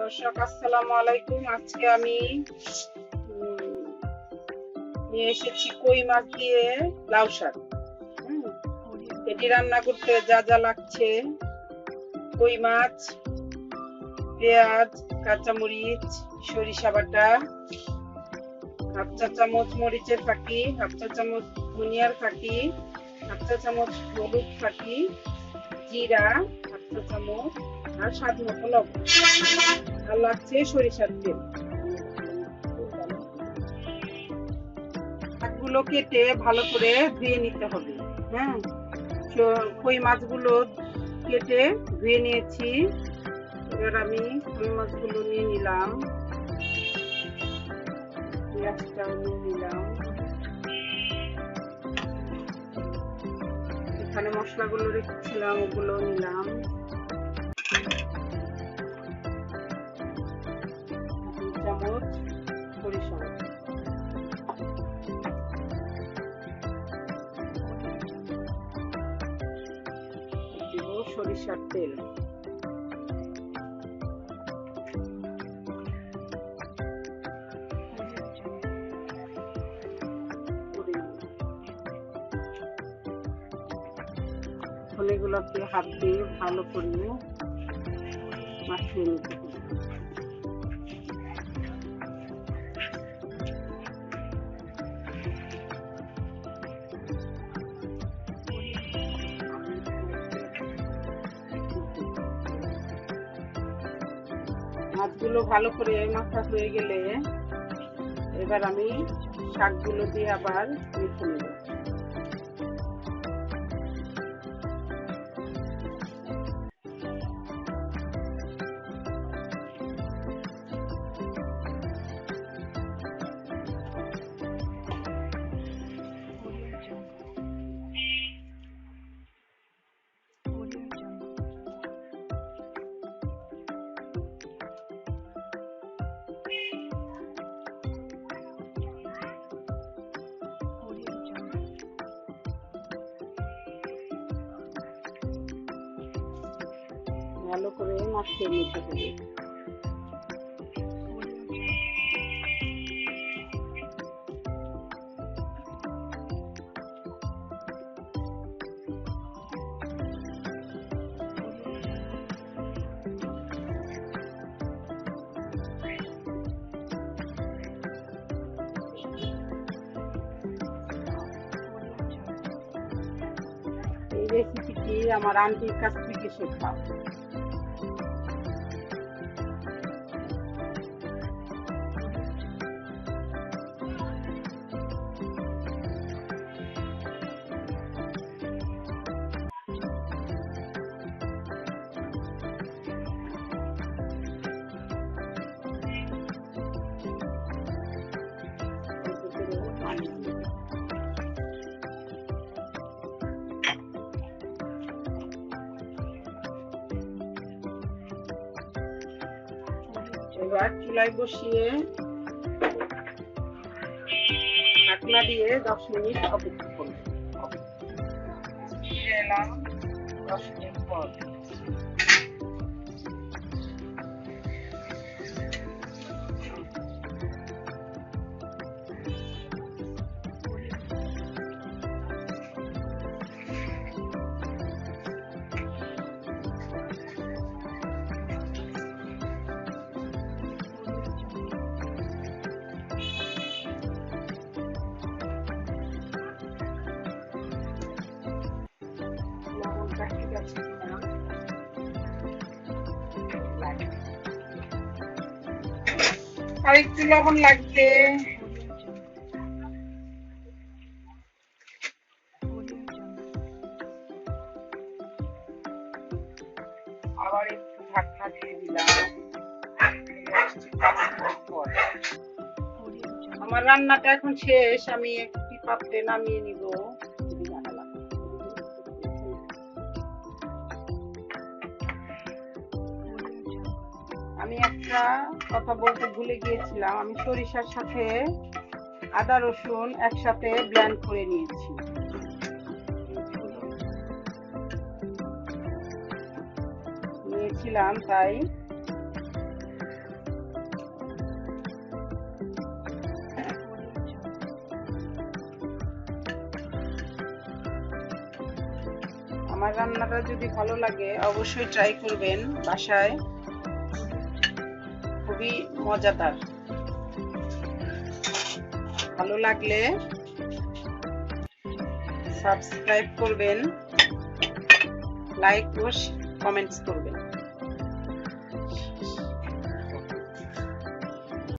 দর্শক আসসালামু আলাইকুম। আজকে আমি নিয়ে এসেছি কই মাছ দিয়ে লাউ শাক। এটি রান্না করতে যা যা লাগছে: কই মাছ, পেঁয়াজ, কাঁচামরিচ, সরিষা বাটা, হাফ চা চামচ মরিচের ফাঁকি, হাফ চা চামচ ধনিয়ার ফাঁকি, হাফ চা চামচ হলুদ ফাঁকি, জিরা হাফ চা চামচ, আর স্বাদ মতো লবণ, আর লাগছে সরিষার তেল। শাকগুলো কেটে ভালো করে ধুয়ে নিতে হবে। কই মাছগুলো কেটে ধুয়ে নিয়েছি। এবার আমি কই মাছগুলো নিয়ে নিলাম, পেঁয়াজটাও নিয়ে নিলাম। এখানে মশলাগুলো রেখেছিলাম, ওগুলো নিলাম। চামচ সরিষা, সরিষার তেল, এগুলোকে হাত দিয়ে ভালো করে মাখিয়ে নিতে হবে। মাছগুলো ভালো করে মাখা হয়ে গেলে এবার আমি শাকগুলো দিয়ে আবার মেখে নেব। ভালো করে মাখিয়ে নিতে হবে। এই রেসিপিটি আমার আন্টির কাছ থেকে শেখা। এবার চুলায় বসিয়ে ঢাকনা দিয়ে 10 মিনিট অপেক্ষা করব। ফিরে এলাম 10 মিনিট পর। আর একটু লবণ লাগবে। আবার একটু ঢাকনা দিয়ে দিলাম। আমার রান্নাটা এখন শেষ, আমি একটি পাত্রে নামিয়ে নিব। আমি একটা কথা বলতে ভুলে গিয়েছিলাম, আমি সরিষার সাথে আদা রসুন একসাথে ব্লেন্ড করে নিয়েছি। তাই আমার রান্নাটা যদি ভালো লাগে অবশ্যই ট্রাই করবেন বাসায়, খুবই মজাদার। ভালো লাগলে সাবস্ক্রাইব করবেন, লাইক ও কমেন্টস করবেন।